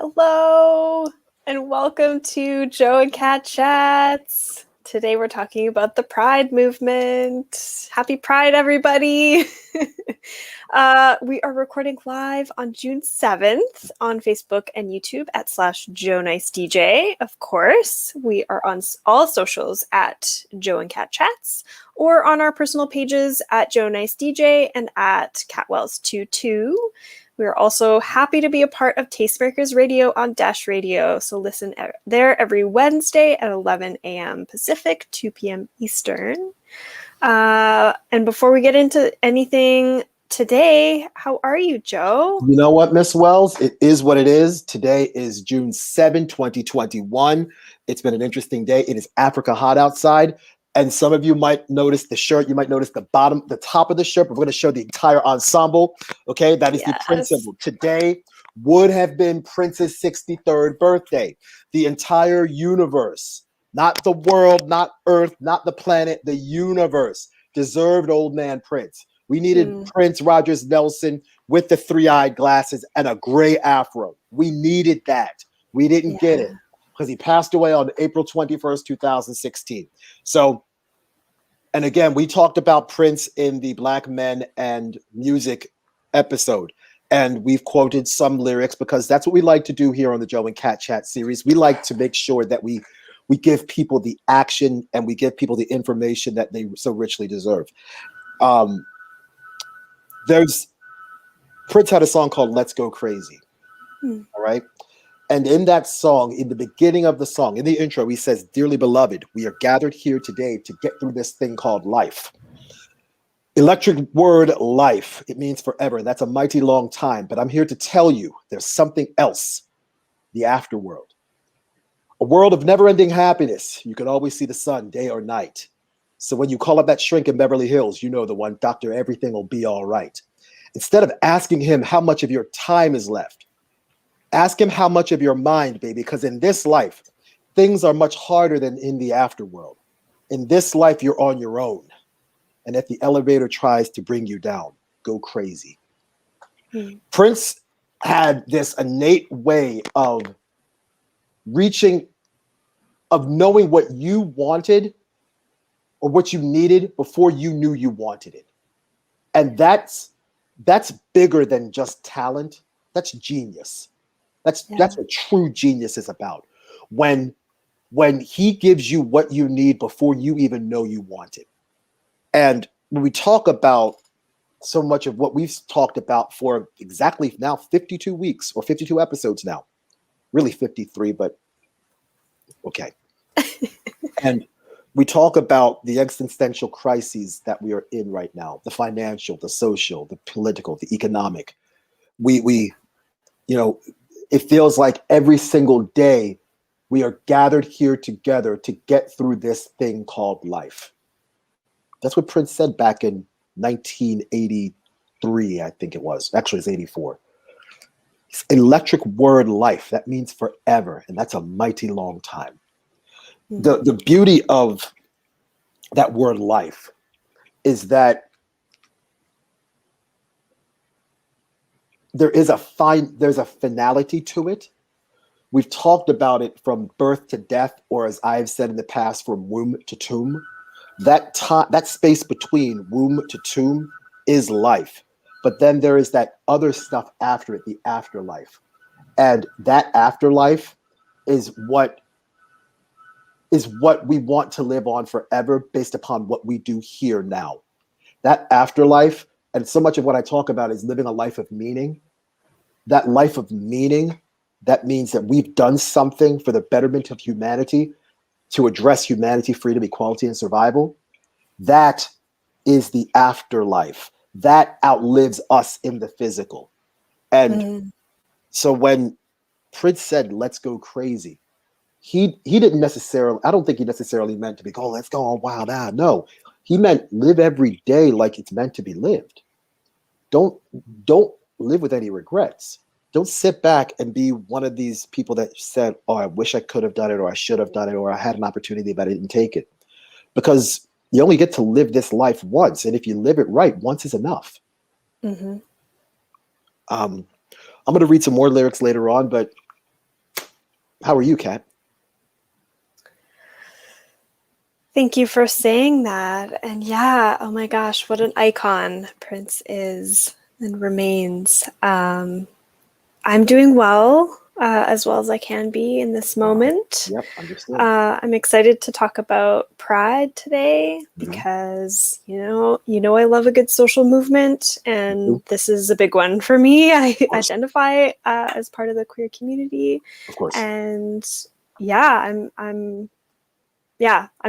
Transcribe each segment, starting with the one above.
Hello, and welcome to Joe and Kat Chats. Today we're talking about the Pride movement. Happy Pride, everybody! We are recording live on June 7th on Facebook and YouTube at /JoeNiceDJ. Of course, we are on all socials at Joe and Kat Chats, or on our personal pages at JoeNiceDJ and at CatWells22. We are also happy to be a part of Tastemakers Radio on Dash Radio, so listen there every Wednesday at 11 a.m. Pacific, 2 p.m. Eastern. And before we get into anything today, how are you, Joe? You know what, Miss Wells? It is what it is. Today is June 7, 2021. It's been an interesting day. It is Africa hot outside. And some of you might notice the shirt. You might notice the top of the shirt. But we're going to show the entire ensemble. Okay, that is the Prince symbol. Today would have been Prince's 63rd birthday. The entire universe, not the world, not Earth, not the planet, the universe deserved old man Prince. We needed Prince Rogers Nelson with the three-eyed glasses and a gray afro. We needed that. We didn't get it, because he passed away on April 21st, 2016. So, and again, we talked about Prince in the Black Men and Music episode, and we've quoted some lyrics because that's what we like to do here on the Joe and Kat Chat series. We like to make sure that we give people the action and we give people the information that they so richly deserve. Prince had a song called Let's Go Crazy. All right. And in that song, in the beginning of the song, in the intro, he says, "Dearly beloved, we are gathered here today to get through this thing called life." Electric word life. It means forever. That's a mighty long time. But I'm here to tell you there's something else, the afterworld. A world of never-ending happiness. You can always see the sun day or night. So when you call up that shrink in Beverly Hills, you know the one, Doctor, everything will be all right. Instead of asking him how much of your time is left, ask him how much of your mind, baby, because in this life, things are much harder than in the afterworld. In this life, you're on your own. And if the elevator tries to bring you down, go crazy. Prince had this innate way of knowing what you wanted or what you needed before you knew you wanted it. And that's bigger than just talent. That's genius. That's what true genius is about. When he gives you what you need before you even know you want it. And when we talk about so much of what we've talked about for exactly now 52 weeks or 52 episodes now, really 53, but okay. And we talk about the existential crises that we are in right now, the financial, the social, the political, the economic. We it feels like every single day we are gathered here together to get through this thing called life. That's what Prince said back in 1983, I think it was. Actually, it's 84. Electric word life, that means forever, and that's a mighty long time. The beauty of that word life is that there's a finality to it. We've talked about it from birth to death, or as I've said in the past, from womb to tomb. That space between womb to tomb is life. But then there is that other stuff after it, the afterlife. And that afterlife is what we want to live on forever based upon what we do here now. That afterlife, and so much of what I talk about is living a life of meaning. That life of meaning, that means that we've done something for the betterment of humanity to address humanity, freedom, equality, and survival. That is the afterlife. That outlives us in the physical. And so when Prince said, "Let's go crazy," he didn't necessarily, I don't think he necessarily meant to be, "Oh, let's go all wild out." No, he meant live every day like it's meant to be lived. Don't live with any regrets. Don't sit back and be one of these people that said, "Oh, I wish I could have done it, or I should have done it, or I had an opportunity, but I didn't take it." Because you only get to live this life once. And if you live it right, once is enough. I'm going to read some more lyrics later on, but How are you, Kat? Thank you for saying that. And yeah, oh my gosh, what an icon Prince is and remains. I'm doing as well as I can be in this moment. Yep, understood. I'm excited to talk about Pride today Mhm. because I love a good social movement, and this is a big one for me. I identify as part of the queer community, Of course. and yeah, I'm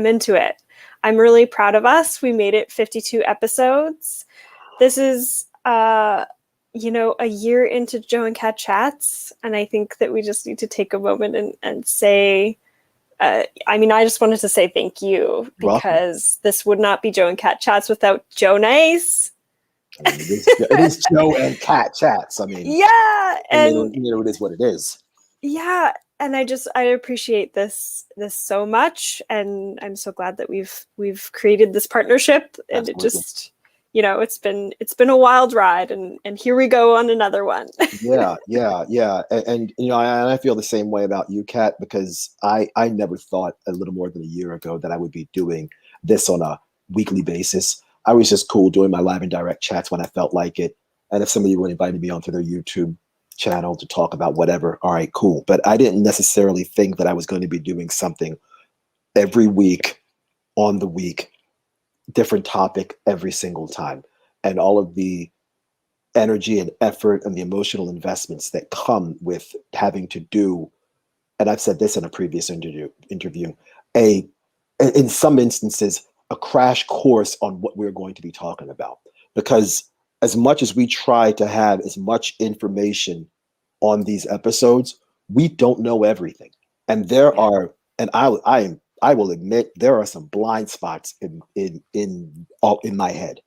into it. I'm really proud of us. We made it 52 episodes. This is a year into Joe and Cat Chats, and I think that we just need to take a moment and say, I just wanted to say thank you, Welcome. because this would not be Joe and Cat Chats without Joe Nice. I mean, it is Joe and Cat Chats. I mean, Yeah, and it is what it is. yeah, and I appreciate this so much, and I'm so glad that we've created this partnership, and Absolutely. it just it's been a wild ride, and here we go on another one. Yeah. And I feel the same way about you, Kat, because I never thought a little more than a year ago that I would be doing this on a weekly basis. I was just cool doing my live and direct chats when I felt like it. And if some of you would invite me onto their YouTube channel to talk about whatever, all right, cool. But I didn't necessarily think that I was going to be doing something every week on the week, different topic every single time. And all of the energy and effort and the emotional investments that come with having to do, and I've said this in a previous interview, a in some instances a crash course on what we're going to be talking about. Because as much as we try to have as much information on these episodes, we don't know everything. And there are, and I will admit, there are some blind spots in my head.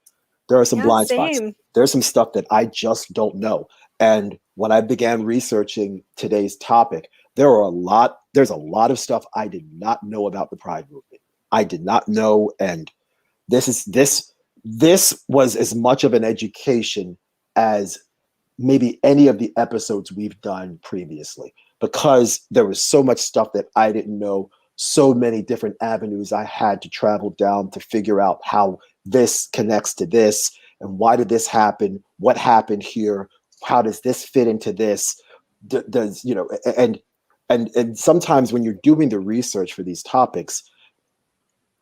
There are some Yeah, blind spots. same. There's some stuff that I just don't know. And when I began researching today's topic, there's a lot of stuff I did not know about the Pride movement. I did not know, and this was as much of an education as maybe any of the episodes we've done previously, because there was so much stuff that I didn't know, so many different avenues I had to travel down to figure out how this connects to this, and why did this happen, what happened here, how does this fit into this. Does and sometimes when you're doing the research for these topics,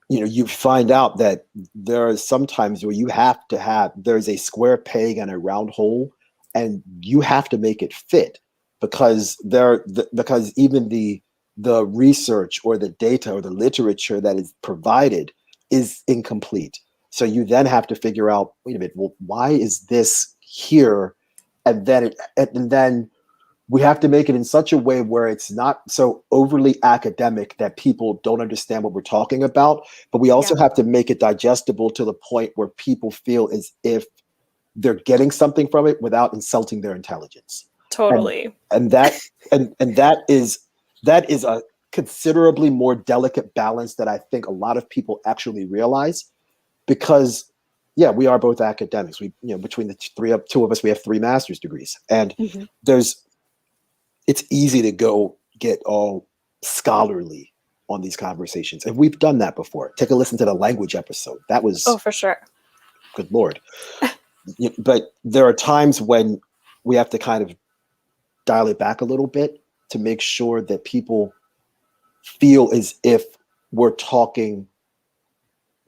you find out that there are some times where there's a square peg and a round hole, and you have to make it fit, because because even the research or the data or the literature that is provided is incomplete. So you then have to figure out, wait a minute, well, why is this here? And then we have to make it in such a way where it's not so overly academic that people don't understand what we're talking about, but we also have to make it digestible to the point where people feel as if they're getting something from it without insulting their intelligence. Totally. And that is a considerably more delicate balance that I think a lot of people actually realize, because we are both academics. We, between the two of us, we have 3 master's degrees, and it's easy to go get all scholarly on these conversations. And we've done that before. Take a listen to the language episode. That was, for sure. good Lord. But there are times when we have to kind of dial it back a little bit to make sure that people feel as if we're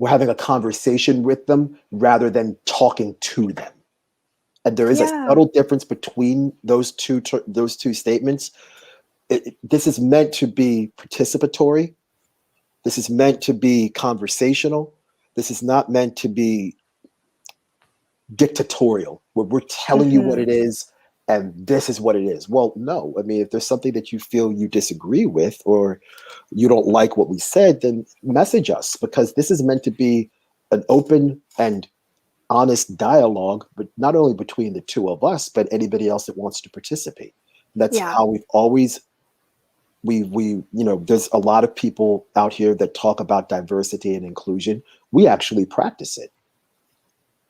having a conversation with them rather than talking to them. And there is a subtle difference between those two statements. This is meant to be participatory. This is meant to be conversational. This is not meant to be dictatorial, where we're telling you what it is and this is what it is. Well, no. I mean, if there's something that you feel you disagree with, or you don't like what we said, then message us, because this is meant to be an open and honest dialogue, but not only between the two of us, but anybody else that wants to participate. That's how we've always there's a lot of people out here that talk about diversity and inclusion. We actually practice it,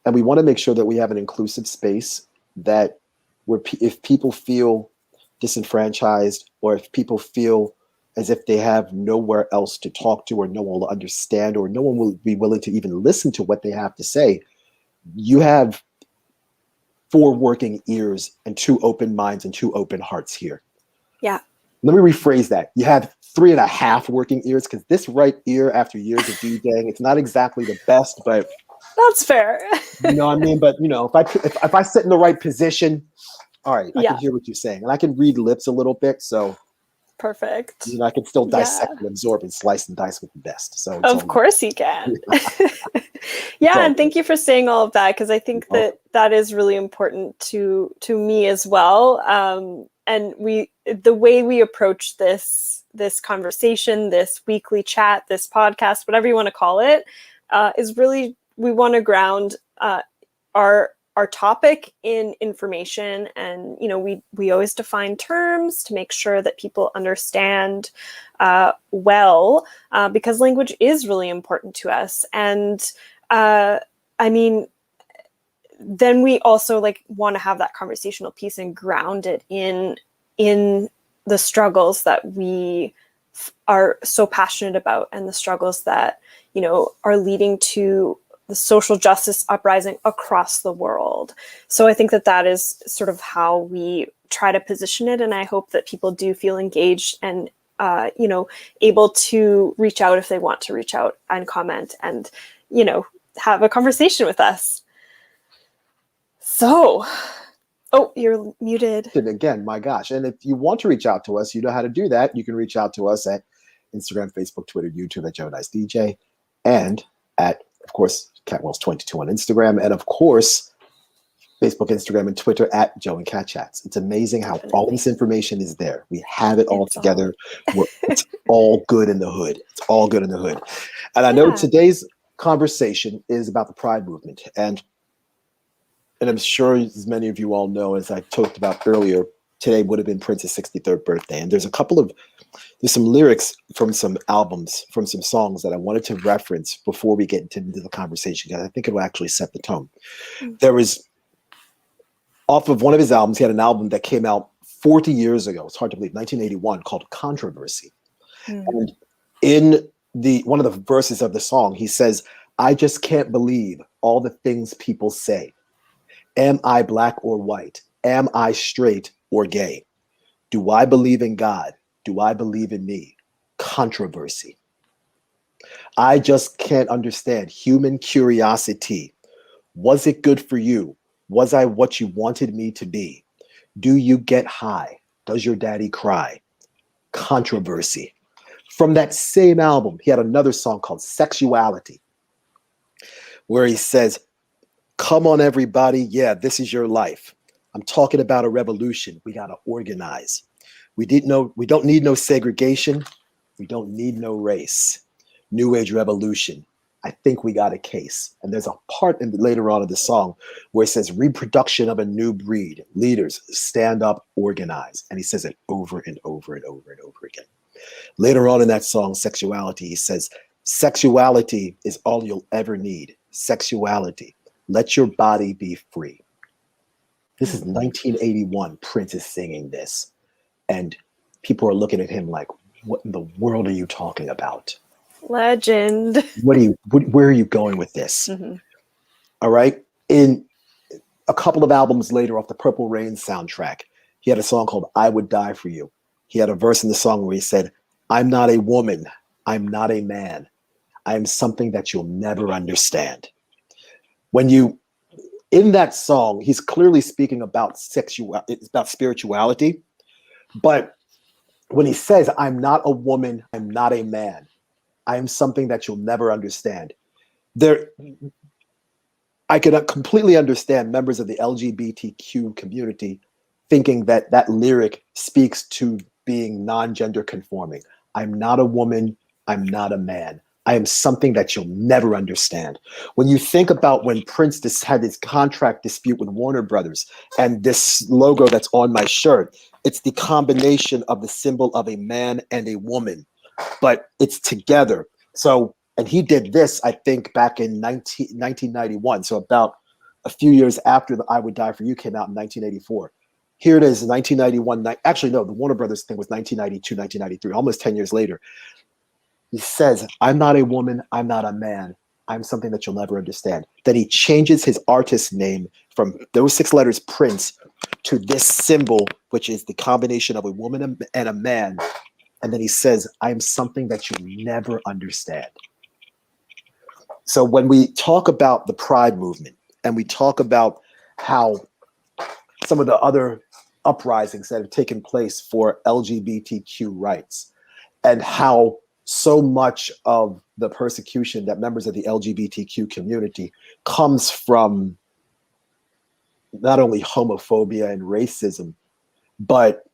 and we want to make sure that we have an inclusive space that if people feel disenfranchised, or if people feel as if they have nowhere else to talk to, or no one will understand, or no one will be willing to even listen to what they have to say, you have 4 working ears and 2 open minds and 2 open hearts here. Yeah. Let me rephrase that. You have 3.5 working ears, because this right ear, after years of DJing, it's not exactly the best, but that's fair. you know what I mean? But you know, if I sit in the right position, all right, I can Yeah. hear what you're saying, and I can read lips a little bit, so perfect. you know, I can still dissect Yeah. and absorb and slice and dice with the best. So it's Of course you can. Yeah, all and thank you for saying all of that, because I think that that is really important to me as well. And the way we approach this conversation, this weekly chat, this podcast, whatever you want to call it, is really, we want to ground our topic in information, and you know, we always define terms to make sure that people understand well, because language is really important to us. And I mean, then we also like want to have that conversational piece and ground it in the struggles that we are so passionate about, and the struggles that, you know, are leading to the social justice uprising across the world. So I think that that is sort of how we try to position it. And I hope that people do feel engaged and, you know, able to reach out if they want to reach out and comment and, you know, have a conversation with us. So, oh, you're muted. And again, my gosh. And if you want to reach out to us, you know how to do that. You can reach out to us at Instagram, Facebook, Twitter, YouTube at Joe Nice DJ, and at, of course, Catwells22 on Instagram, and of course, Facebook, Instagram, and Twitter at Joe and Cat Chats. It's amazing how all this information is there. We have it all together. It's all good in the hood. It's all good in the hood. And I know today's conversation is about the Pride movement. And I'm sure, as many of you all know, as I talked about earlier, today would have been Prince's 63rd birthday. And there's some lyrics from some albums, from some songs that I wanted to reference before we get into the conversation, because I think it will actually set the tone. There was, off of one of his albums, he had an album that came out 40 years ago. It's hard to believe, 1981, called Controversy. And in one of the verses of the song, he says, "I just can't believe all the things people say. Am I black or white? Am I straight or gay? Do I believe in God? Do I believe in me? Controversy. I just can't understand human curiosity. Was it good for you? Was I what you wanted me to be? Do you get high? Does your daddy cry? Controversy." From that same album, he had another song called Sexuality, where he says, "Come on, everybody. Yeah, this is your life. I'm talking about a revolution. We got to organize. We don't need no segregation. We don't need no race. New age revolution. I think we got a case." And there's a part later on in the song where it says, "Reproduction of a new breed. Leaders, stand up, organize." And he says it over and over and over and over again. Later on in that song, Sexuality, he says, "Sexuality is all you'll ever need. Sexuality. Let your body be free." This is 1981. Prince is singing this. And people are looking at him like, what in the world are you talking about? Legend. Where are you going with this? All right. In a couple of albums later, off the Purple Rain soundtrack, he had a song called "I Would Die for You." He had a verse in the song where he said, "I'm not a woman. I'm not a man. I am something that you'll never understand." In that song, he's clearly speaking about spirituality. But when he says, "I'm not a woman, I'm not a man, I am something that you'll never understand," I could completely understand members of the LGBTQ community thinking that that lyric speaks to being non-gender conforming. I'm not a woman, I'm not a man. I am something that you'll never understand. When you think about when Prince had his contract dispute with Warner Brothers, and this logo that's on my shirt, it's the combination of the symbol of a man and a woman, but it's together. So, and he did this, I think, back in 1991. So about a few years after the "I Would Die for You" came out in 1984. Here it is, 1991. Actually, no, the Warner Brothers thing was 1992, 1993, almost 10 years later. He says, I'm not a woman, I'm not a man. I'm something that you'll never understand. Then he changes his artist name from those 6 letters, Prince, to this symbol, which is the combination of a woman and a man. And then he says, I'm something that you never understand. So when we talk about the Pride movement and we talk about how some of the other uprisings that have taken place for LGBTQ rights and how so much of the persecution that members of the LGBTQ community comes from not only homophobia and racism, but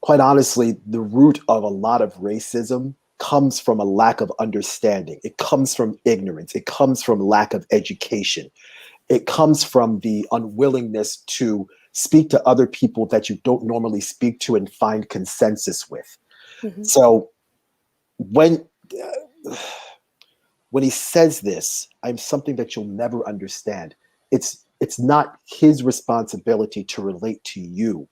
quite honestly, the root of a lot of racism comes from a lack of understanding. It comes from ignorance. It comes from lack of education. It comes from the unwillingness to speak to other people that you don't normally speak to and find consensus with. Mm-hmm. So when he says this, I'm something that you'll never understand, it's not his responsibility to relate to you.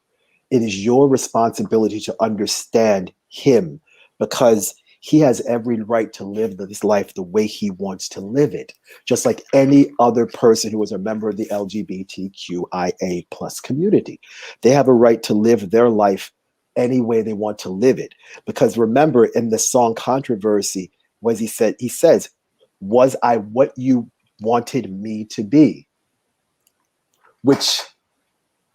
It is your responsibility to understand him, because he has every right to live this life the way he wants to live it, just like any other person who is a member of the LGBTQIA plus community. They have a right to live their life any way they want to live it. Because remember, in the song Controversy, he says, was I what you wanted me to be? Which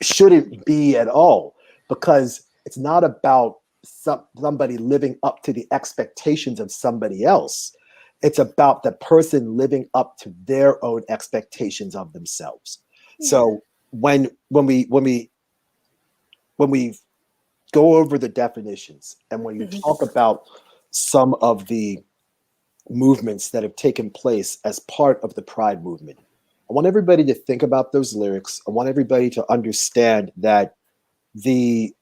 shouldn't be at all, because it's not about somebody living up to the expectations of somebody else. It's about the person living up to their own expectations of themselves. Yeah. So when we go over the definitions and when you talk about some of the movements that have taken place as part of the Pride movement, I want everybody to think about those lyrics. I want everybody to understand that the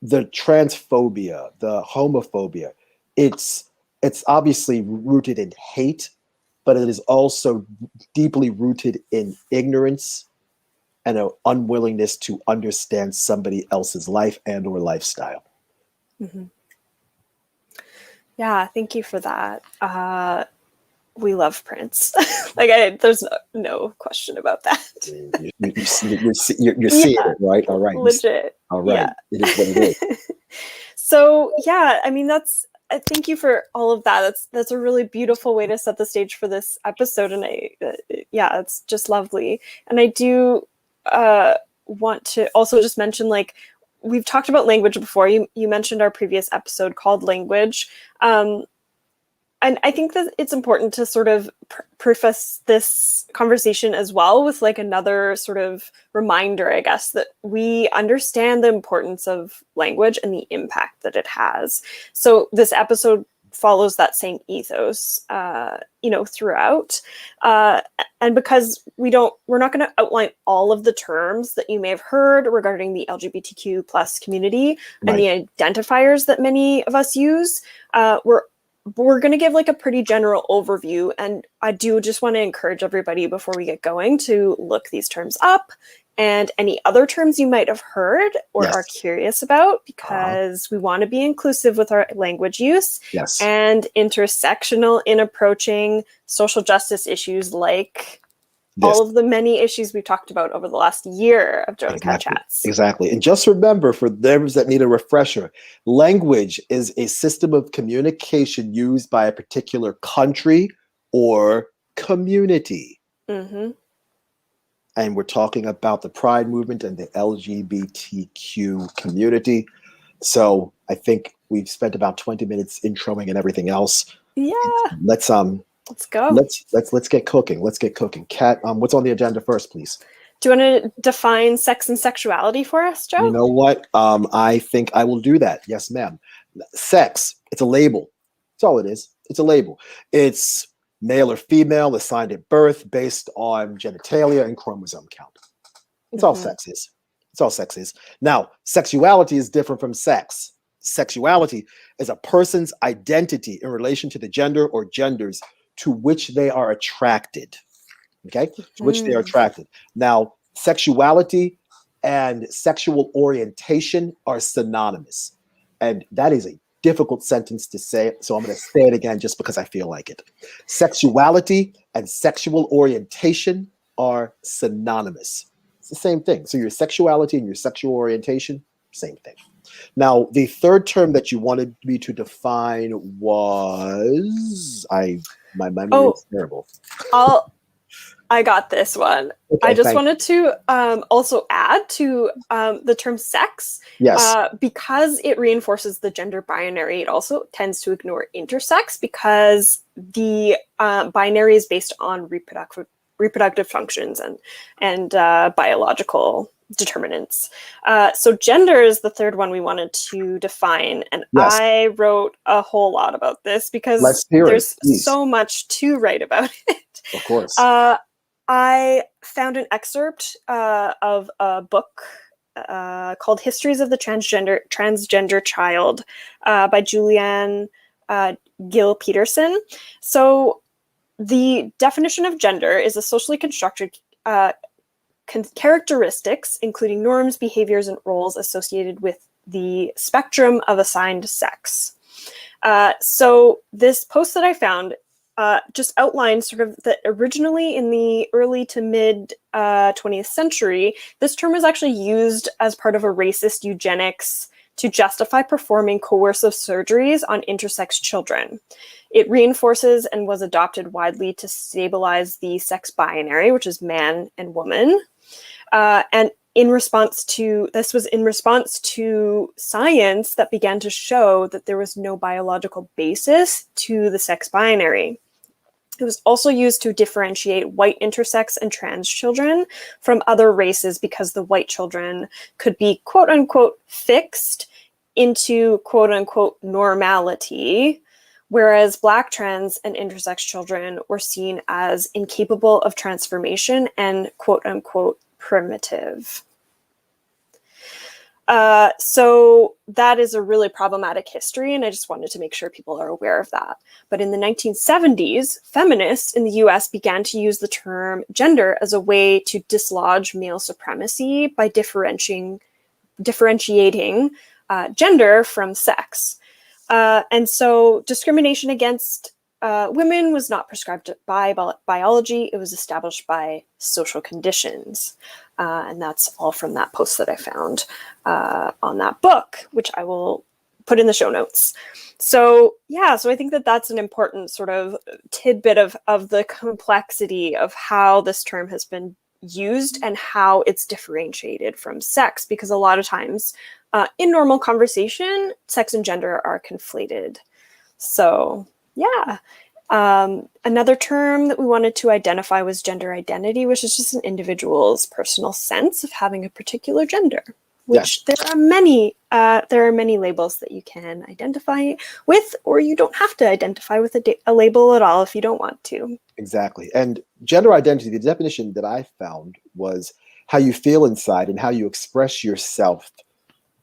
transphobia, the homophobia, it's obviously rooted in hate, but it is also deeply rooted in ignorance and an unwillingness to understand somebody else's life and or lifestyle. Mm-hmm. Yeah, thank you for that. We love Prince. There's no question about that. You're seeing it, right? All right. Legit. All right. Yeah. It is what it is. So yeah, I mean, thank you for all of that. That's a really beautiful way to set the stage for this episode. And it's just lovely. And I do want to also just mention, like, we've talked about language before. You mentioned our previous episode called Language. And I think that it's important to sort of preface this conversation as well with like another sort of reminder, I guess, that we understand the importance of language and the impact that it has. So this episode follows that same ethos, throughout. And because we're not going to outline all of the terms that you may have heard regarding the LGBTQ plus community and the identifiers that many of us use, we're going to give like a pretty general overview. And I do just want to encourage everybody before we get going to look these terms up and any other terms you might have heard or are curious about, because we want to be inclusive with our language use and intersectional in approaching social justice issues like all of the many issues we've talked about over the last year of Joe and Cat Chats. Exactly. And just remember, for those that need a refresher, language is a system of communication used by a particular country or community. Mm-hmm. And we're talking about the Pride movement and the LGBTQ community. So I think we've spent about 20 minutes introing and everything else. Yeah. Let's go. Let's get cooking. Let's get cooking. Kat, what's on the agenda first, please? Do you want to define sex and sexuality for us, Joe? You know what? I think I will do that. Yes, ma'am. Sex, it's a label. That's all it is. It's a label. It's male or female assigned at birth based on genitalia and chromosome count. That's all sex is. That's all sex is. Now, sexuality is different from sex. Sexuality is a person's identity in relation to the gender or genders to which they are attracted. Okay? To which they are attracted. Now, sexuality and sexual orientation are synonymous. And that is a difficult sentence to say, so I'm going to say it again just because I feel like it. Sexuality and sexual orientation are synonymous. It's the same thing. So your sexuality and your sexual orientation, same thing. Now, the third term that you wanted me to define was my memory is terrible. I got this one. Okay, I just wanted to also add to the term sex. Yes. Because it reinforces the gender binary, it also tends to ignore intersex because the binary is based on reproductive functions and biological determinants. So gender is the third one we wanted to define. And Yes. I wrote a whole lot about this because there's so much to write about it. Of course. I found an excerpt of a book called Histories of the Transgender Child by Julianne Gill Peterson. So the definition of gender is a socially constructed characteristics, including norms, behaviors, and roles associated with the spectrum of assigned sex. So this post that I found just outlines sort of that originally in the early to mid 20th century, this term was actually used as part of a racist eugenics to justify performing coercive surgeries on intersex children. It reinforces and was adopted widely to stabilize the sex binary, which is man and woman. And this was in response to science that began to show that there was no biological basis to the sex binary. It was also used to differentiate white intersex and trans children from other races because the white children could be quote unquote fixed into quote unquote normality, whereas Black trans and intersex children were seen as incapable of transformation and quote unquote primitive. So that is a really problematic history, and I just wanted to make sure people are aware of that. But in the 1970s, feminists in the US began to use the term gender as a way to dislodge male supremacy by differentiating gender from sex. And so discrimination against women was not prescribed by biology, it was established by social conditions. And that's all from that post that I found on that book, which I will put in the show notes. So yeah, so I think that that's an important sort of tidbit of the complexity of how this term has been used and how it's differentiated from sex, because a lot of times in normal conversation, sex and gender are conflated. So yeah. Another term that we wanted to identify was gender identity, which is just an individual's personal sense of having a particular gender, which there are many labels that you can identify with, or you don't have to identify with a label at all if you don't want to. Exactly. And gender identity, the definition that I found was how you feel inside and how you express yourself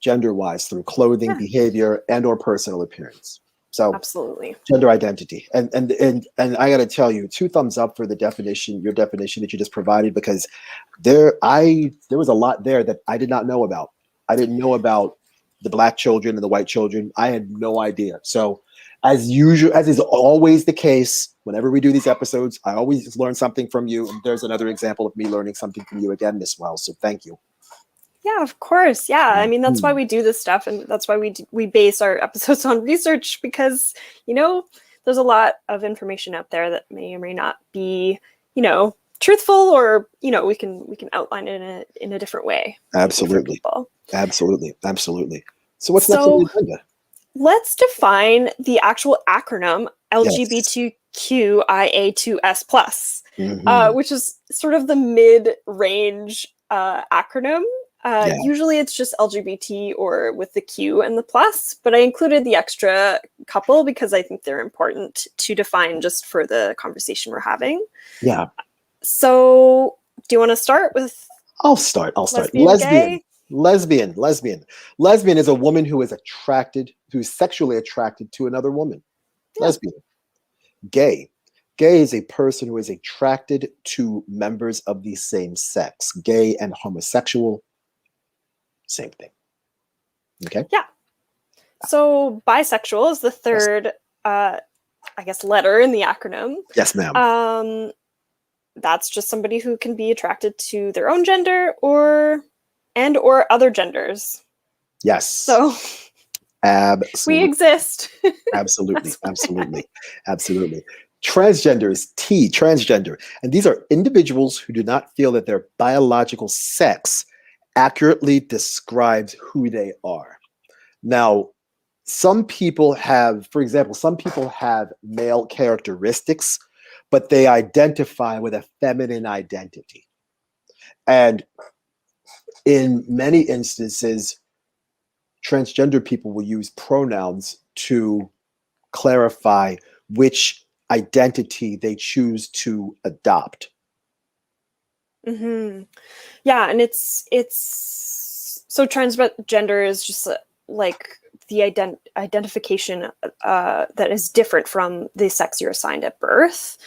gender-wise through clothing, behavior, and or personal appearance. So absolutely, gender identity, and I got to tell you, 2 thumbs up for the definition, your definition that you just provided, because there was a lot there that I did not know about. I didn't know about the Black children and the white children. I had no idea. So, as usual, as is always the case, whenever we do these episodes, I always learn something from you, and there's another example of me learning something from you again as well. So, thank you. Yeah, of course. Yeah, I mean, that's why we do this stuff, and that's why we base our episodes on research, because, there's a lot of information out there that may or may not be, truthful, or, we can outline it in a different way. Absolutely. Absolutely. So what's next on the agenda? Let's define the actual acronym LGBTQIA2S+, which is sort of the mid-range acronym. Usually it's just LGBT or with the Q and the plus, but I included the extra couple because I think they're important to define just for the conversation we're having. Yeah. So do you want to start with? I'll start. Lesbian is a woman who's sexually attracted to another woman. Yeah. Lesbian. Gay is a person who is attracted to members of the same sex. Gay and homosexual Same thing. Okay. Yeah. So bisexual is the third, I guess, letter in the acronym. Yes, ma'am. That's just somebody who can be attracted to their own gender or other genders. Yes. So absolutely. we exist. Absolutely. Absolutely. Transgender is T, transgender. And these are individuals who do not feel that their biological sex accurately describes who they are. Now, some people have, for example, some people have male characteristics, but they identify with a feminine identity. And in many instances, transgender people will use pronouns to clarify which identity they choose to adopt. Mm-hmm. Yeah, and it's so transgender is just like the identification that is different from the sex you're assigned at birth.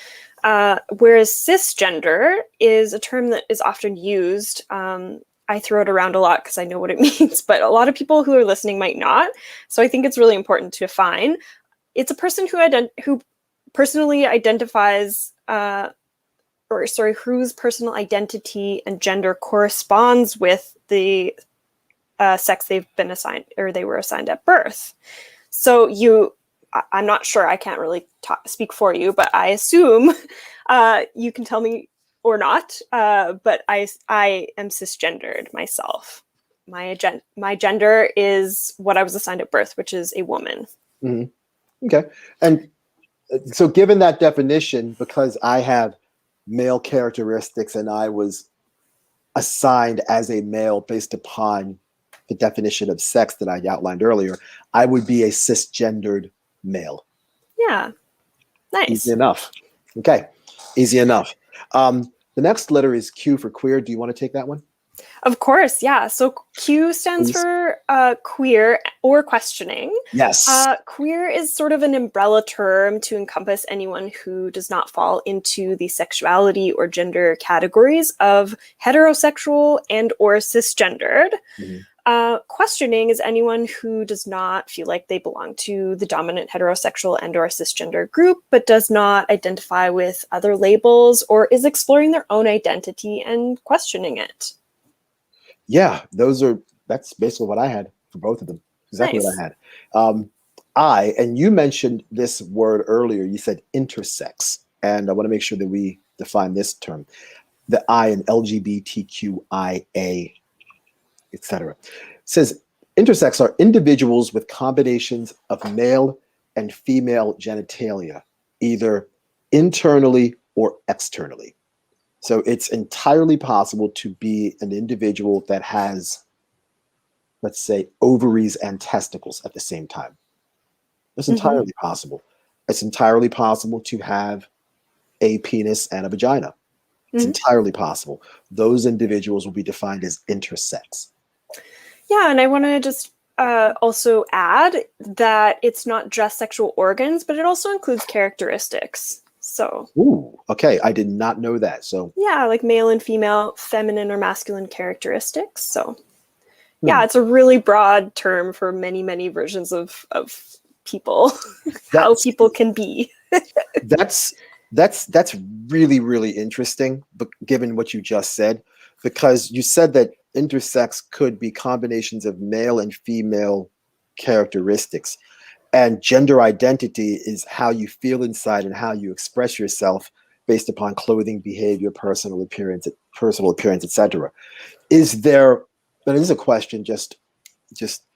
Whereas cisgender is a term that is often used. I throw it around a lot because I know what it means, but a lot of people who are listening might not. So I think it's really important to define. It's a person who personally identifies, whose personal identity and gender corresponds with the sex they've been assigned or they were assigned at birth. So I'm not sure, I can't really speak for you, but I assume you can tell me or not, but I am cisgendered myself. My gender is what I was assigned at birth, which is a woman. Mm-hmm. Okay. And so given that definition, because I have male characteristics and I was assigned as a male based upon the definition of sex that I outlined earlier, I would be a cisgendered male. Yeah. Nice. Easy enough. Okay. Easy enough. The next letter is Q for queer. Do you want to take that one? Of course, yeah. So Q stands for queer or questioning. Yes. Queer is sort of an umbrella term to encompass anyone who does not fall into the sexuality or gender categories of heterosexual and or cisgendered. Mm-hmm. Questioning is anyone who does not feel like they belong to the dominant heterosexual and or cisgender group, but does not identify with other labels or is exploring their own identity and questioning it. Yeah, that's basically what I had for both of them. Exactly Nice. what I had. And you mentioned this word earlier. You said intersex. And I want to make sure that we define this term. The I in LGBTQIA, etc. Says intersex are individuals with combinations of male and female genitalia, either internally or externally. So it's entirely possible to be an individual that has, let's say, ovaries and testicles at the same time. It's entirely possible. It's entirely possible to have a penis and a vagina. It's entirely possible. Those individuals will be defined as intersex. Yeah, and I want to just also add that it's not just sexual organs, but it also includes characteristics. So, ooh, okay, I did not know that. So, yeah, like male and female, feminine or masculine characteristics. So, yeah, it's a really broad term for many, many versions of people, how people can be. that's really, really interesting, but given what you just said, because you said that intersex could be combinations of male and female characteristics. And gender identity is how you feel inside and how you express yourself based upon clothing, behavior, personal appearance, etc. Is there, and this is a question just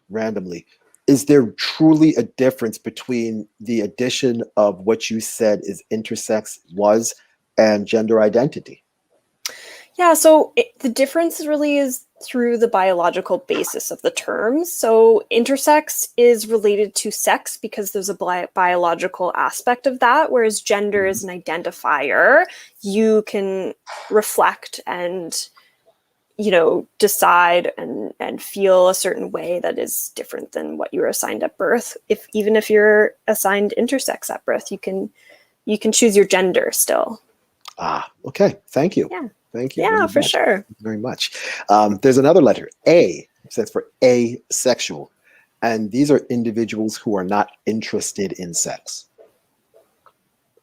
randomly, is there truly a difference between the addition of what you said is intersex was and gender identity? Yeah, so the difference really is through the biological basis of the term. So intersex is related to sex because there's a biological aspect of that, whereas gender is an identifier. You can reflect and, decide and feel a certain way that is different than what you were assigned at birth. Even if you're assigned intersex at birth, you can choose your gender still. Ah, okay. Thank you. Yeah. Thank you. Yeah, for sure. Thank you very much. There's another letter, A. stands for asexual. And these are individuals who are not interested in sex.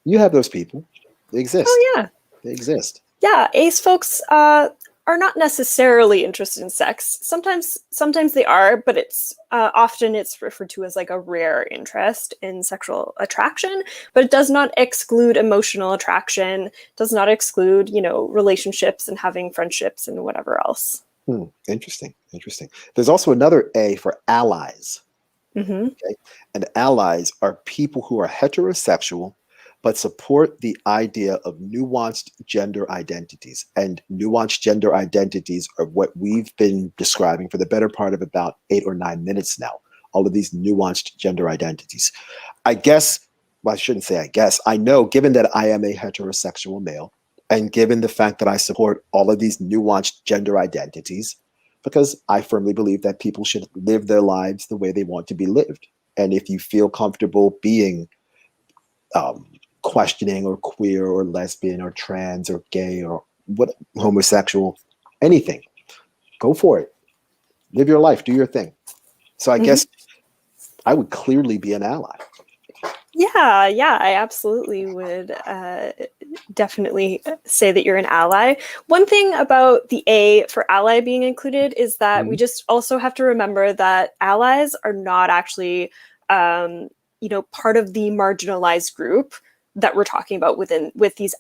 You have those people. They exist. Oh, yeah. They exist. Yeah, ace folks are not necessarily interested in sex. Sometimes they are, but it's often it's referred to as like a rare interest in sexual attraction. But it does not exclude emotional attraction. Does not exclude, relationships and having friendships and whatever else. Interesting. There's also another A for allies. Mm-hmm. Okay? And allies are people who are heterosexual but support the idea of nuanced gender identities. And nuanced gender identities are what we've been describing for the better part of about 8 or 9 minutes now. All of these nuanced gender identities. I guess, well, I shouldn't say I guess, I know, given that I am a heterosexual male, and given the fact that I support all of these nuanced gender identities, because I firmly believe that people should live their lives the way they want to be lived. And if you feel comfortable being questioning or queer or lesbian or trans or gay or what, homosexual, anything, go for it. Live your life, do your thing. So I guess I would clearly be an ally. Yeah, I absolutely would definitely say that you're an ally. One thing about the A for ally being included is that we just also have to remember that allies are not actually, part of the marginalized group that we're talking about with this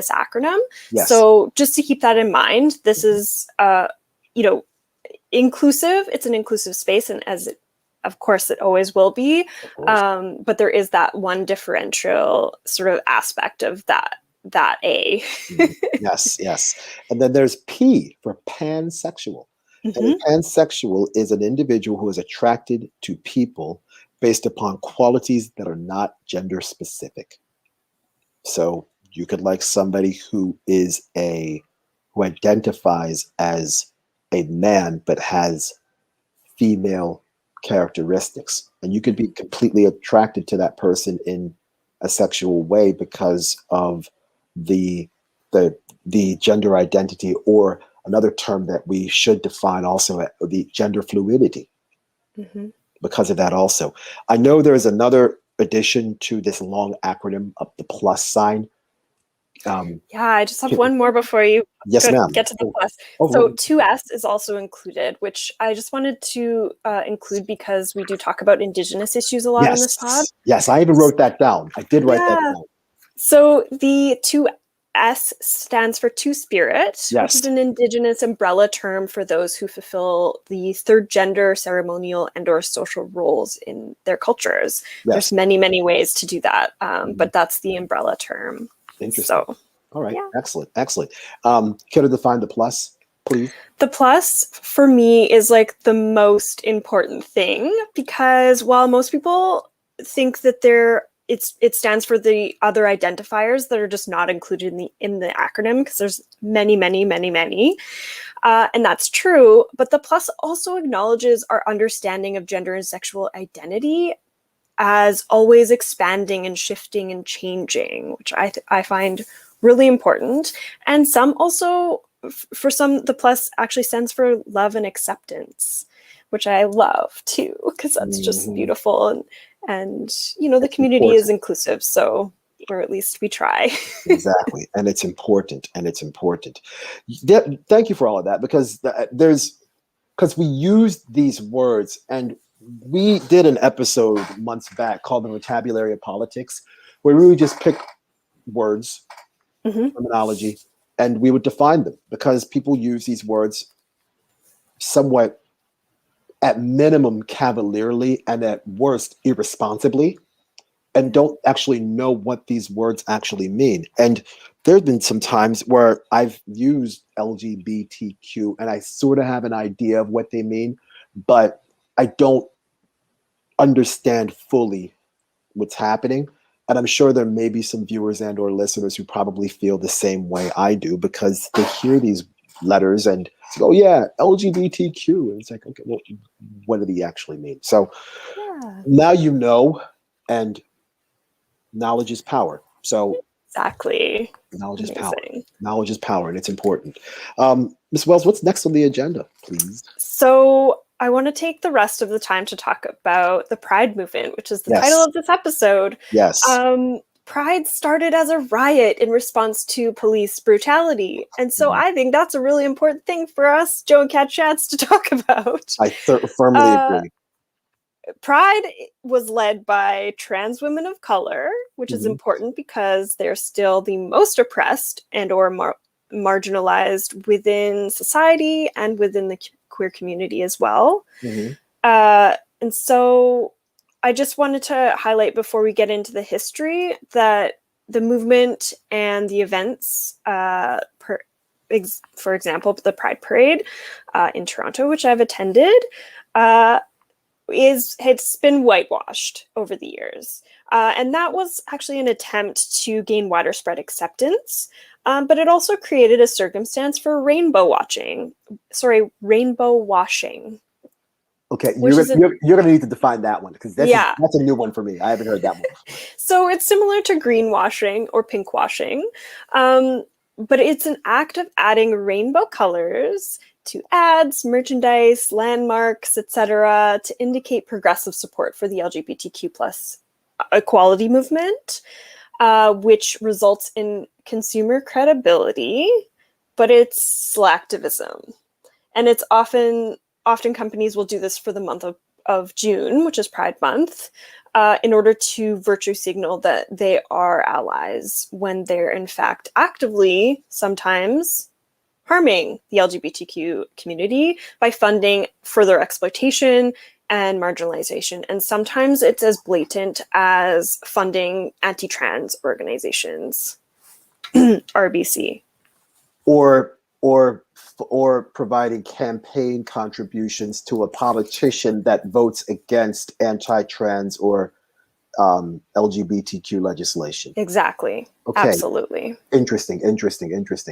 acronym. Yes. So just to keep that in mind, this is, inclusive. It's an inclusive space, and of course, it always will be. But there is that one differential sort of aspect of that A. Yes. And then there's P for pansexual. And a pansexual is an individual who is attracted to people based upon qualities that are not gender specific. So you could like somebody who identifies as a man but has female characteristics, and you could be completely attracted to that person in a sexual way because of the gender identity, or another term that we should define also, the gender fluidity. Because of that also. I know there is another addition to this long acronym of the plus sign. I just have one more before you get to the plus. So 2S is also included, which I just wanted to include because we do talk about Indigenous issues a lot on this pod. Yes, I even wrote that down. I did write that down. So the 2S stands for Two-Spirit, which is an Indigenous umbrella term for those who fulfill the third gender ceremonial and or social roles in their cultures. There's many, many ways to do that, but that's the umbrella term. Interesting. So, all right. Yeah. Excellent. Can you define the plus, please? The plus for me is like the most important thing, because while most people think that it stands for the other identifiers that are just not included in the acronym, because there's many, and that's true. But the plus also acknowledges our understanding of gender and sexual identity as always expanding and shifting and changing, which I find really important. And some also, for some, the plus actually stands for love and acceptance, which I love too, because that's just beautiful. And the community is inclusive, so, or at least we try. Exactly. And it's important. Thank you for all of that, because we use these words, and we did an episode months back called The Vocabulary of Politics, where we would just pick words, terminology, and we would define them, because people use these words somewhat, at minimum, cavalierly, and at worst, irresponsibly, and don't actually know what these words actually mean. And there's been some times where I've used LGBTQ and I sort of have an idea of what they mean, but I don't understand fully what's happening. And I'm sure there may be some viewers and or listeners who probably feel the same way I do, because they hear these letters and say, oh yeah, LGBTQ. And it's like, okay, well, what do they actually mean? So now you know, and knowledge is power. So exactly. Knowledge is power. Knowledge is power, and it's important. Ms. Wells, what's next on the agenda, please? So I want to take the rest of the time to talk about the Pride movement, which is the Yes. title of this episode. Yes. Pride started as a riot in response to police brutality. And so I think that's a really important thing for us, Joe and Cat Chats, to talk about. I firmly agree. Pride was led by trans women of color, which is important because they're still the most oppressed and or marginalized within society and within the queer community as well. And so I just wanted to highlight before we get into the history that the movement and the events, for example, the Pride Parade in Toronto, which I've attended, it's been whitewashed over the years. And that was actually an attempt to gain wider spread acceptance, but it also created a circumstance for rainbow washing. Okay, you're going to need to define that one, because that's a new one for me. I haven't heard that one before. So it's similar to greenwashing or pinkwashing, but it's an act of adding rainbow colors to ads, merchandise, landmarks, etc., to indicate progressive support for the LGBTQ plus equality movement, which results in consumer credibility, but it's slacktivism. And it's often companies will do this for the month of June, which is Pride Month, in order to virtue signal that they are allies when they're in fact actively sometimes harming the LGBTQ community by funding further exploitation and marginalization. And sometimes it's as blatant as funding anti-trans organizations, RBC. Or providing campaign contributions to a politician that votes against anti-trans or LGBTQ legislation. Exactly. Okay. Absolutely. Interesting.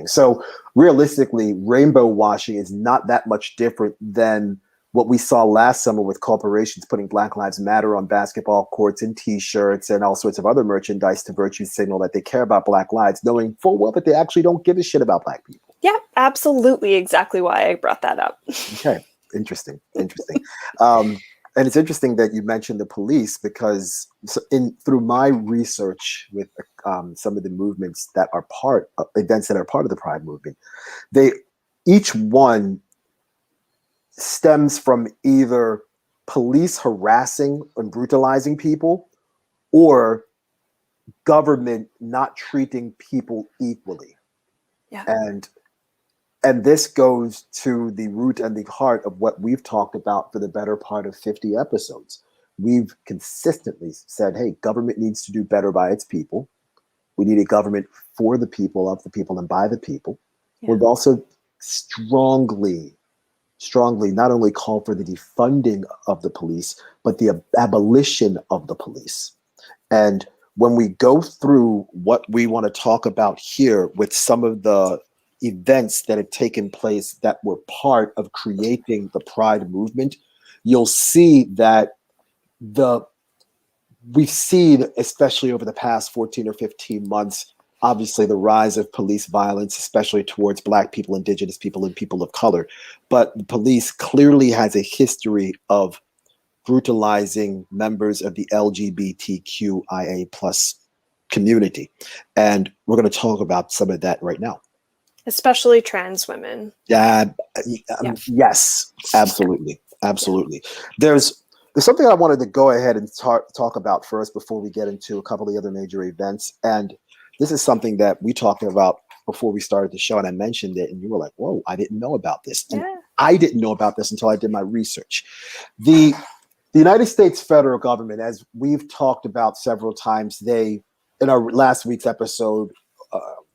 So realistically, rainbow washing is not that much different than what we saw last summer with corporations putting Black Lives Matter on basketball courts and T-shirts and all sorts of other merchandise to virtue signal that they care about Black lives, knowing full well that they actually don't give a shit about Black people. Yeah, absolutely. Exactly why I brought that up. Okay. Interesting. And it's interesting that you mentioned the police, because through my research with some of the movements that are events that are part of the Pride movement, each one stems from either police harassing and brutalizing people or government not treating people equally. Yeah. And this goes to the root and the heart of what we've talked about for the better part of 50 episodes. We've consistently said, hey, government needs to do better by its people. We need a government for the people, of the people, and by the people. Yeah. We've also strongly not only called for the defunding of the police, but the abolition of the police. And when we go through what we want to talk about here with some of the events that have taken place that were part of creating the Pride movement, you'll see that we've seen, especially over the past 14 or 15 months, obviously the rise of police violence, especially towards Black people, Indigenous people, and people of color. But the police clearly has a history of brutalizing members of the LGBTQIA plus community. And we're going to talk about some of that right now. Especially trans women. Yes, absolutely. There's something I wanted to go ahead and talk about first before we get into a couple of the other major events. And this is something that we talked about before we started the show, and I mentioned it, and you were like, whoa, I didn't know about this. And I didn't know about this until I did my research. The United States federal government, as we've talked about several times, in our last week's episode,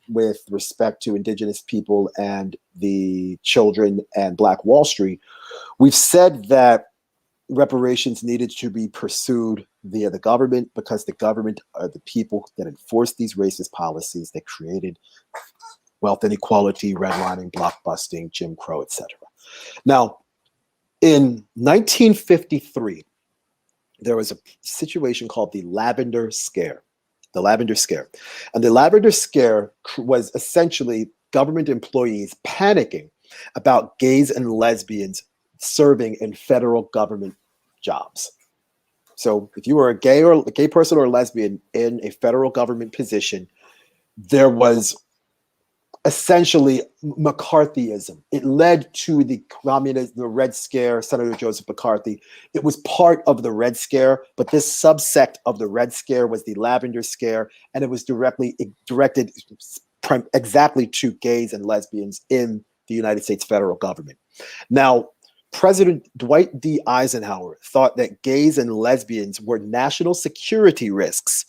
with respect to Indigenous people and the children and Black Wall Street, we've said that reparations needed to be pursued via the government, because the government are the people that enforce these racist policies that created wealth inequality, redlining, blockbusting, Jim Crow, etc. Now, in 1953, there was a situation called the Lavender Scare. The Lavender Scare. And the Lavender Scare was essentially government employees panicking about gays and lesbians serving in federal government jobs. So if you were a gay person or a lesbian in a federal government position, there was essentially McCarthyism. It led to the Red Scare, Senator Joseph McCarthy. It was part of the Red Scare, but this subsect of the Red Scare was the Lavender Scare, and it was directed exactly to gays and lesbians in the United States federal government. Now, President Dwight D. Eisenhower thought that gays and lesbians were national security risks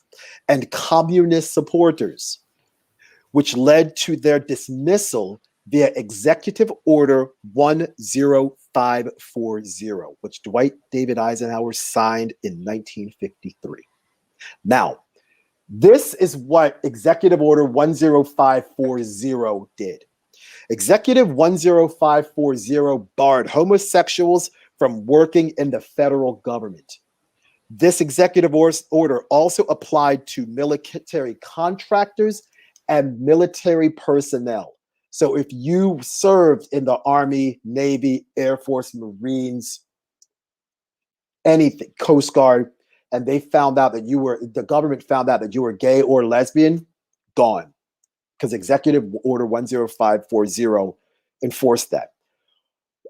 and communist supporters, which led to their dismissal via Executive Order 10540, which Dwight David Eisenhower signed in 1953. Now, this is what Executive Order 10540 did. Executive 10540 barred homosexuals from working in the federal government. This executive order also applied to military contractors and military personnel. So if you served in the Army, Navy, Air Force, Marines, anything, Coast Guard, and they found out that the government found out that you were gay or lesbian, gone. Because Executive Order 10540 enforced that.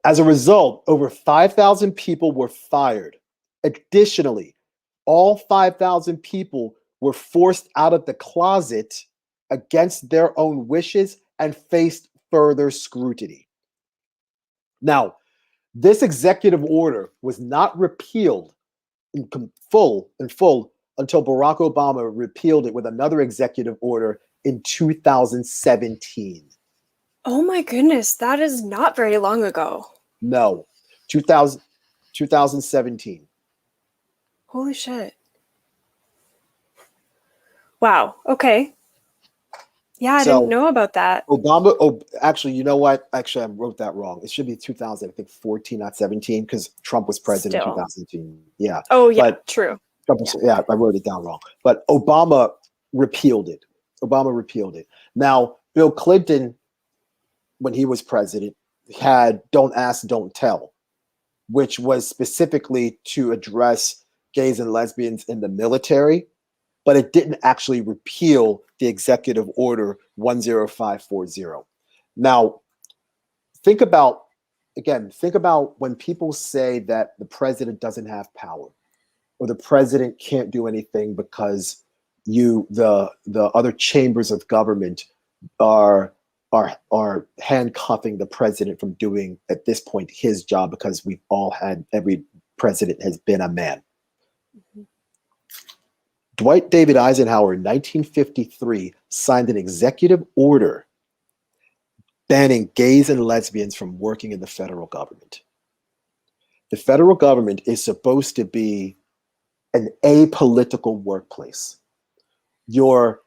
As a result, over 5,000 people were fired. Additionally, all 5,000 people were forced out of the closet against their own wishes and faced further scrutiny. Now, this executive order was not repealed in full until Barack Obama repealed it with another executive order in 2017. Oh my goodness, that is not very long ago. No, 2017. Holy shit. Wow, okay. Yeah, I didn't know about that. Actually, you know what? Actually, I wrote that wrong. It should be 2014, not 17, because Trump was president in 2017. Yeah. Oh, yeah, true. Yeah, I wrote it down wrong. But Obama repealed it. Now, Bill Clinton, when he was president, had Don't Ask, Don't Tell, which was specifically to address gays and lesbians in the military, but it didn't actually repeal the Executive Order 10540. Now, think about when people say that the president doesn't have power or the president can't do anything because the other chambers of government are handcuffing the president from doing, at this point, his job, because every president has been a man. Mm-hmm. Dwight David Eisenhower in 1953 signed an executive order banning gays and lesbians from working in the federal government. The federal government is supposed to be an apolitical workplace. Your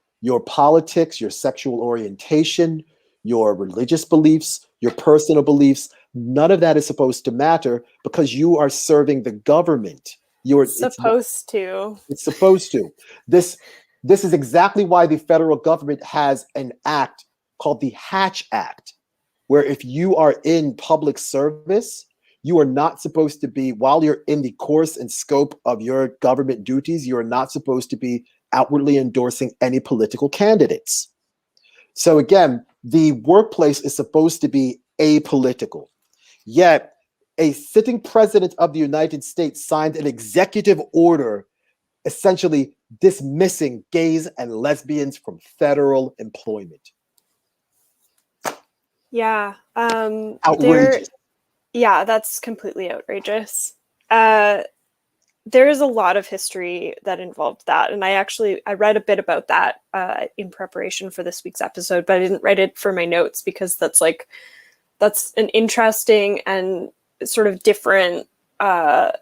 politics, your sexual orientation, your religious beliefs, your personal beliefs, none of that is supposed to matter because you are serving the government. It's supposed to. This is exactly why the federal government has an act called the Hatch Act, where if you are in public service, you are not supposed to be, while you're in the course and scope of your government duties, you are not supposed to be outwardly endorsing any political candidates. So again, the workplace is supposed to be apolitical. Yet, a sitting president of the United States signed an executive order essentially dismissing gays and lesbians from federal employment. Yeah. Outrageous. Yeah, that's completely outrageous. There is a lot of history that involved that. And I read a bit about that in preparation for this week's episode, but I didn't write it for my notes because that's an interesting and sort of different, I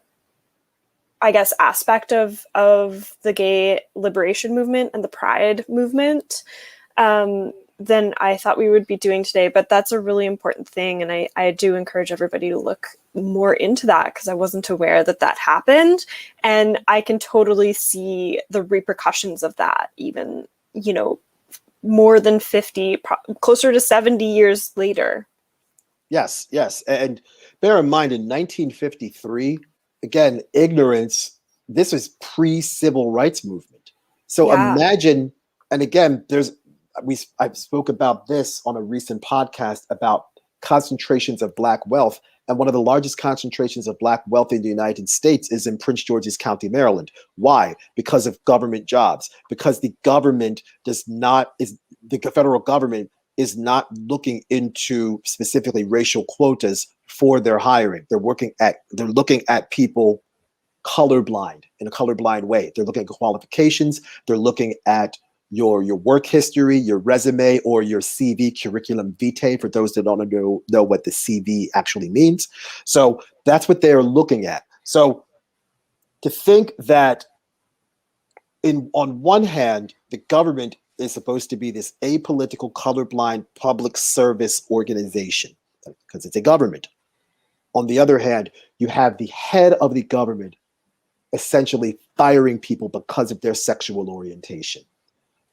guess, aspect of the gay liberation movement and the pride movement than I thought we would be doing today. But that's a really important thing. And I do encourage everybody to look more into that because I wasn't aware that happened. And I can totally see the repercussions of that, even, more than 50, closer to 70 years later. Yes, yes. And bear in mind, in 1953, again, ignorance, this was pre-civil rights movement. So Yeah. imagine, and again, I've spoke about this on a recent podcast about concentrations of Black wealth. And one of the largest concentrations of Black wealth in the United States is in Prince George's County, Maryland. Why? Because of government jobs. Because the government the federal government is not looking into specifically racial quotas for their hiring. They're looking at people colorblind in a colorblind way. They're looking at qualifications. They're looking at your work history, your resume, or your CV, curriculum vitae, for those that don't know what the CV actually means. So that's what they're looking at. So to think that on one hand, the government is supposed to be this apolitical, colorblind public service organization because it's a government. On the other hand, you have the head of the government essentially firing people because of their sexual orientation.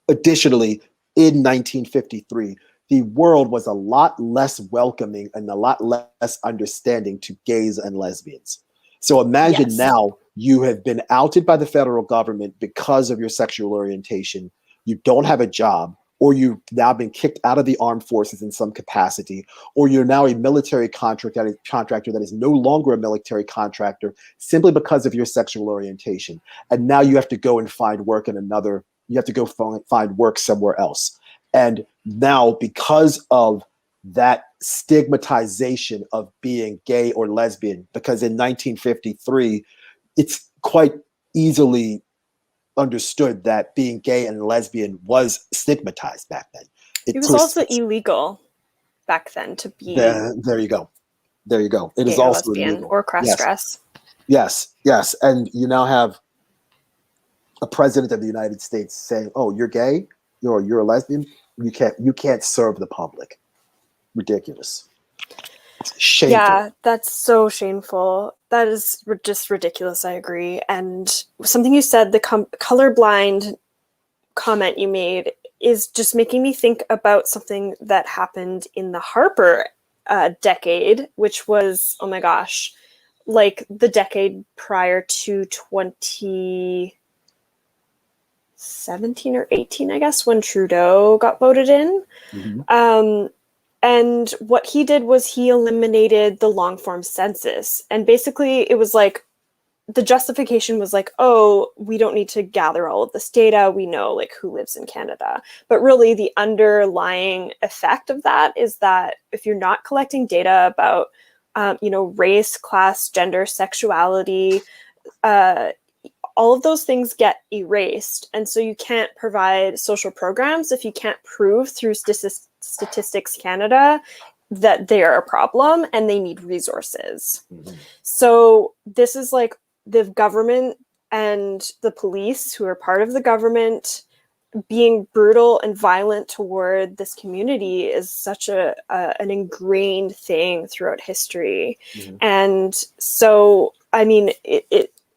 Additionally, in 1953, the world was a lot less welcoming and a lot less understanding to gays and lesbians. So imagine Yes. now you have been outed by the federal government because of your sexual orientation. You don't have a job, or you've now been kicked out of the armed forces in some capacity, or you're now a military contractor that is no longer a military contractor simply because of your sexual orientation. And now you have to go and find work you have to go find work somewhere else. And now, because of that stigmatization of being gay or lesbian, because in 1953, it's quite easily understood that being gay and lesbian was stigmatized back then. It was also illegal back then to be there you go. There you go. It is gay or also lesbian illegal. or cross Yes. dress. Yes, yes. And you now have a president of the United States saying, "Oh, you're gay? You're a lesbian? You can't serve the public." Ridiculous. Shameful. Yeah, that's so shameful. That is just ridiculous. I agree. And something you said, the colorblind comment you made, is just making me think about something that happened in the Harper decade, which was, oh my gosh, like the decade prior to 2017 or 18, I guess, when Trudeau got voted in. Mm-hmm. And what he did was he eliminated the long form census. And basically it was like, the justification was like, oh, we don't need to gather all of this data. We know like who lives in Canada. But really the underlying effect of that is that if you're not collecting data about, race, class, gender, sexuality, all of those things get erased. And so you can't provide social programs if you can't prove through Statistics Canada that they are a problem and they need resources. Mm-hmm. So this is like the government and the police, who are part of the government, being brutal and violent toward this community is such an ingrained thing throughout history. Mm-hmm. And so, I mean,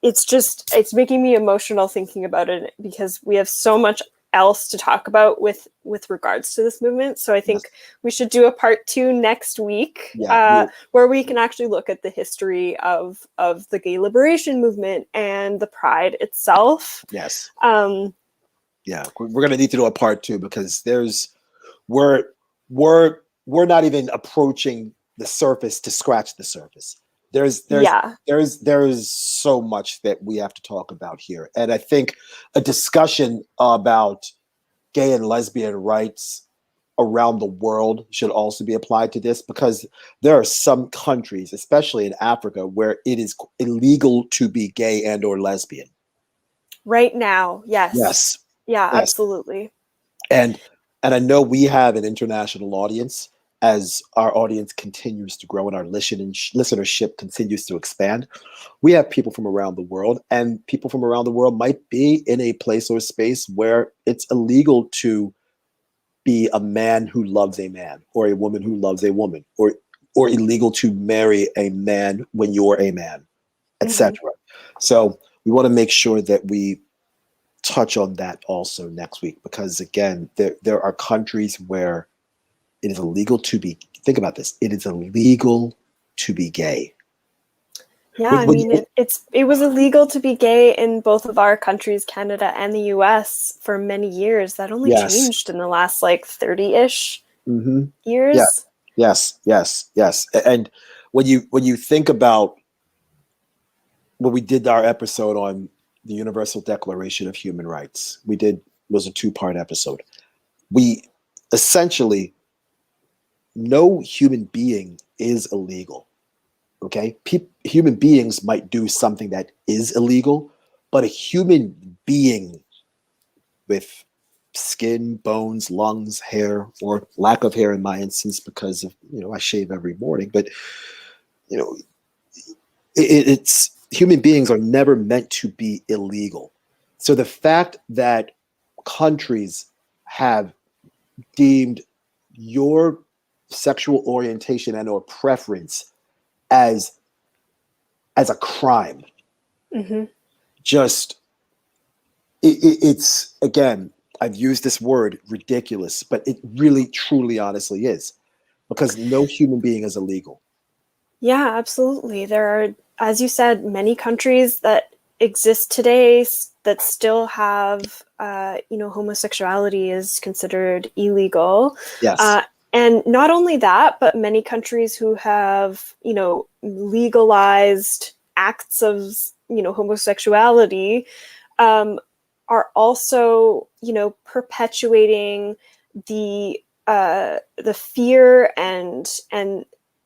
it's making me emotional thinking about it, because we have so much else to talk about with regards to this movement. So I think we should do a part 2 next week, where we can actually look at the history of the gay liberation movement and the Pride itself. Yes. Yeah, we're going to need to do a part 2, because we're not even approaching the surface to scratch the surface. There's so much that we have to talk about here. And I think a discussion about gay and lesbian rights around the world should also be applied to this, because there are some countries, especially in Africa, where it is illegal to be gay and or lesbian. Right now, yes. Yes. Yeah, yes. Absolutely. And I know we have an international audience. As our audience continues to grow and our listenership continues to expand, we have people from around the world, and people from around the world might be in a place or space where it's illegal to be a man who loves a man, or a woman who loves a woman, or illegal to marry a man when you're a man, etc. Mm-hmm. So we want to make sure that we touch on that also next week, because again, there are countries where it is illegal to be think about this. It is illegal to be gay. Yeah, I mean, it was illegal to be gay in both of our countries, Canada and the US, for many years. That only Yes. changed in the last like 30-ish years. Yeah. Yes. And when you think about when we did our episode on the Universal Declaration of Human Rights, was a 2-part episode. We essentially, no human being is illegal. Okay, human beings might do something that is illegal, but a human being with skin, bones, lungs, hair, or lack of hair in my instance, because of, I shave every morning, but it's human beings are never meant to be illegal. So the fact that countries have deemed your sexual orientation and or preference as a crime, just it's, again, I've used this word ridiculous, but it really truly honestly is, because no human being is illegal. Yeah, absolutely. There are, as you said, many countries that exist today that still have homosexuality is considered illegal. Yes. And not only that, but many countries who have, legalized acts of, homosexuality are also, perpetuating the fear and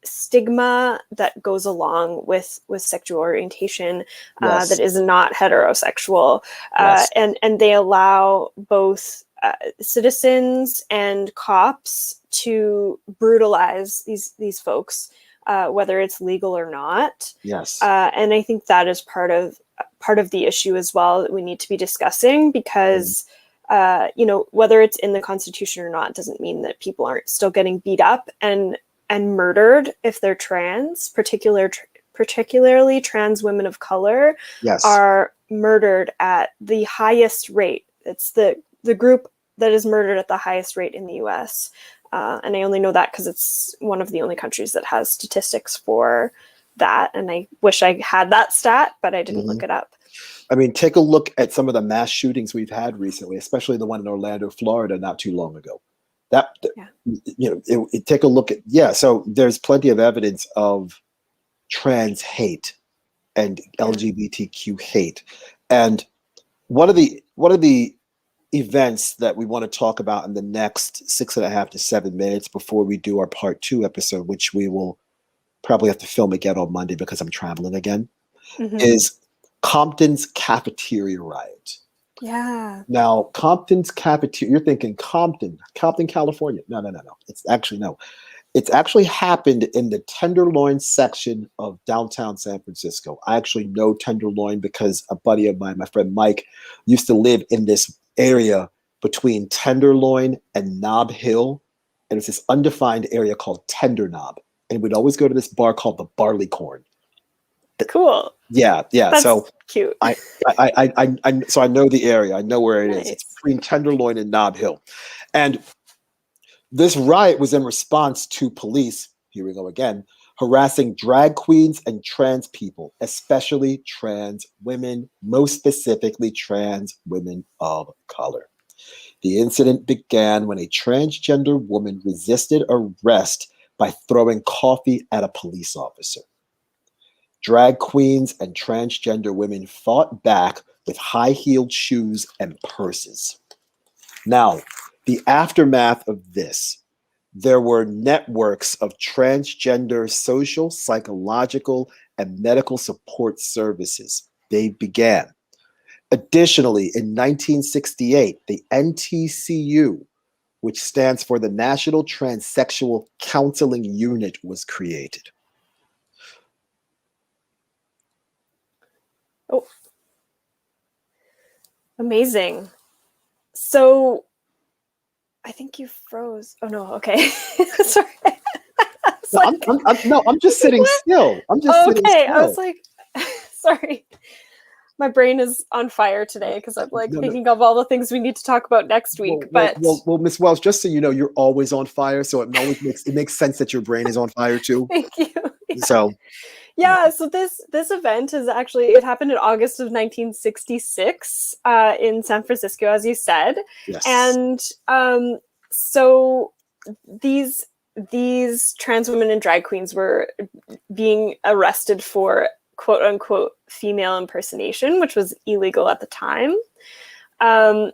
stigma that goes along with sexual orientation Yes. that is not heterosexual. Yes. And they allow both citizens and cops to brutalize these folks, whether it's legal or not. Yes. And I think that is part of the issue as well that we need to be discussing, because whether it's in the Constitution or not doesn't mean that people aren't still getting beat up and murdered if they're trans. Particularly trans women of color are murdered at the highest rate. It's the group that is murdered at the highest rate in the US. And I only know that because it's one of the only countries that has statistics for that. And I wish I had that stat, but I didn't look it up. I mean, take a look at some of the mass shootings we've had recently, especially the one in Orlando, Florida, not too long ago. Take a look at, so there's plenty of evidence of trans hate and LGBTQ hate. And one of the events that we want to talk about in the next 6.5 to 7 minutes before we do our part 2 episode, which we will probably have to film again on Monday because I'm traveling again, is Compton's cafeteria riot. Yeah. Now, Compton's cafeteria, you're thinking Compton, California. No. It's actually happened in the Tenderloin section of downtown San Francisco. I actually know Tenderloin because a buddy of mine, my friend Mike, used to live in this area between Tenderloin and Nob Hill. And it's this undefined area called Tender Knob. And we'd always go to this bar called the Barleycorn. Cool. Yeah. That's so cute. So I know the area. I know where it Nice. is. It's between Tenderloin and Nob Hill. And this riot was in response to police, here we go again, harassing drag queens and trans people, especially trans women, most specifically trans women of color. The incident began when a transgender woman resisted arrest by throwing coffee at a police officer. Drag queens and transgender women fought back with high-heeled shoes and purses. Now, the aftermath of this, there were networks of transgender social, psychological, and medical support services. They began. Additionally, in 1968, the NTCU, which stands for the National Transsexual Counseling Unit, was created. Oh, amazing. So I think you froze. Oh no, okay. Sorry. I'm just sitting still. I'm just sitting still. I was like, sorry. my brain is on fire today because I'm like No, no. thinking of all the things we need to talk about next week. Well, Miss Wells, just so you know, you're always on fire, so it makes sense that your brain is on fire too. Thank you. So so this event is actually, it happened in August of 1966 in San Francisco, as you said. yes. And so these trans women and drag queens were being arrested for quote unquote female impersonation, which was illegal at the time. And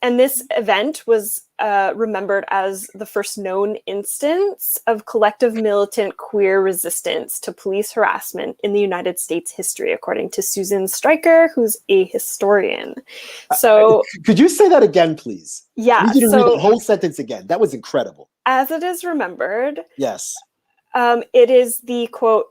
this event was remembered as the first known instance of collective militant queer resistance to police harassment in the United States history, according to Susan Stryker, who's a historian. So could you say that again, please? Yeah. I need you to read the whole sentence again. That was incredible. As it is remembered, yes, it is the quote,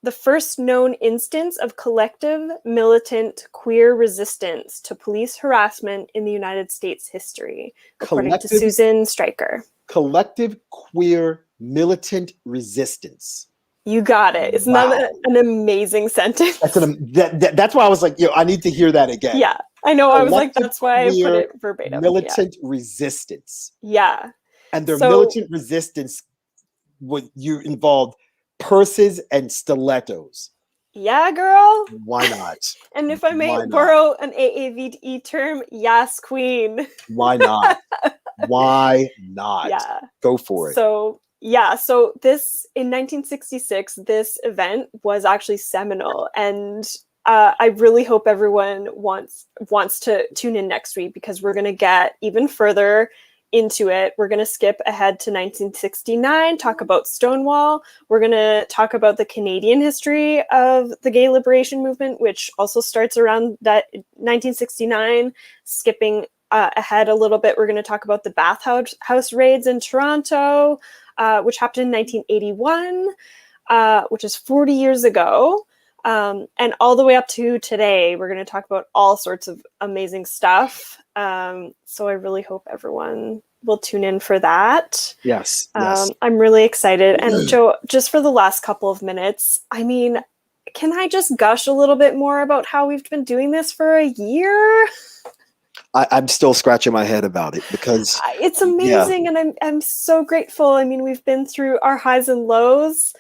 the first known instance of collective militant queer resistance to police harassment in the United States history, according to Susan Stryker. Collective queer militant resistance. You got it. Isn't that an amazing sentence? That's why I was like, I need to hear that again. Yeah, I know. I was like, that's why I put it verbatim. Militant resistance. Yeah. And their militant resistance involved purses and stilettos. Yeah, girl. Why not? And if I may borrow an AAVE term, yes, queen. Why not? Why not? Yeah. Go for it. So this, in 1966, this event was actually seminal. And I really hope everyone wants to tune in next week, because we're going to get even further into it. We're going to skip ahead to 1969, talk about Stonewall. We're going to talk about the Canadian history of the gay liberation movement, which also starts around that 1969. Skipping ahead a little bit, we're going to talk about the Bathhouse raids in Toronto, which happened in 1981, which is 40 years ago. And all the way up to today, we're going to talk about all sorts of amazing stuff. So I really hope everyone will tune in for that. Yes. I'm really excited. And Joe, just for the last couple of minutes, I mean, can I just gush a little bit more about how we've been doing this for a year? I'm still scratching my head about it, because it's amazing. And I'm so grateful. I mean, we've been through our highs and lows,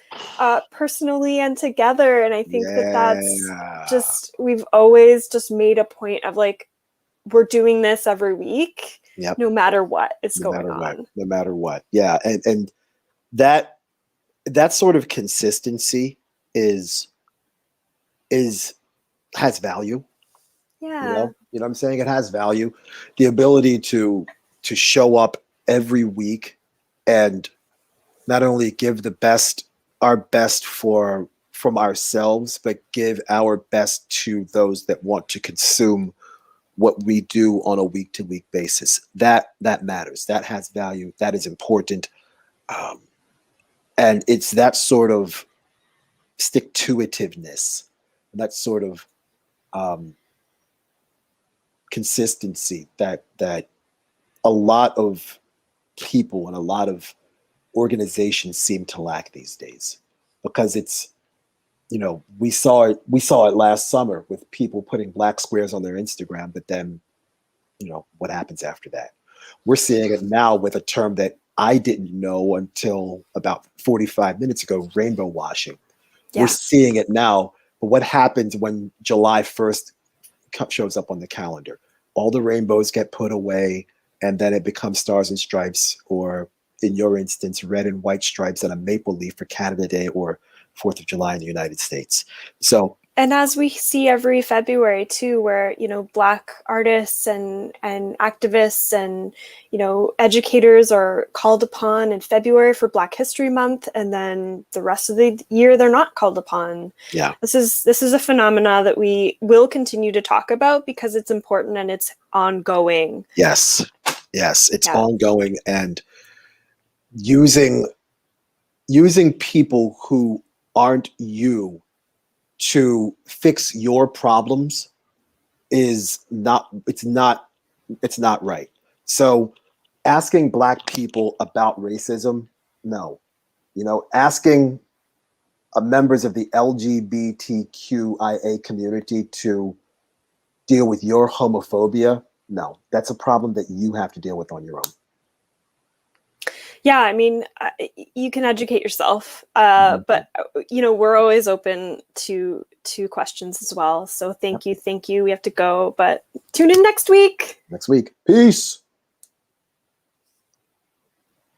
personally and together. And I think that's just, we've always just made a point of like, we're doing this every week, no matter what is going on. No matter what. Yeah. And that sort of consistency has value. Yeah. You know what I'm saying? It has value. The ability to show up every week and not only give our best from ourselves, but give our best to those that want to consume what we do on a week-to-week basis. That matters. That has value. That is important. And it's that sort of stick-to-itiveness, that sort of consistency that a lot of people and a lot of organizations seem to lack these days, because it's, we saw it last summer with people putting black squares on their Instagram, but then, what happens after that? We're seeing it now with a term that I didn't know until about 45 minutes ago, rainbow washing. Yeah. We're seeing it now, but what happens when July 1st shows up on the calendar? All the rainbows get put away, and then it becomes stars and stripes, or in your instance, red and white stripes and a maple leaf for Canada Day or 4th of July in the United States. So, and as we see every February too, where, Black artists and activists and, educators are called upon in February for Black History Month, and then the rest of the year they're not called upon. Yeah. This is a phenomena that we will continue to talk about, because it's important and it's ongoing. Yes, it's ongoing, and using people who aren't you to fix your problems is not right. So asking Black people about racism, no. Asking members of the LGBTQIA community to deal with your homophobia. No, that's a problem that you have to deal with on your own. Yeah, I mean, you can educate yourself, but we're always open to questions as well. So thank you. We have to go, but tune in next week. Peace.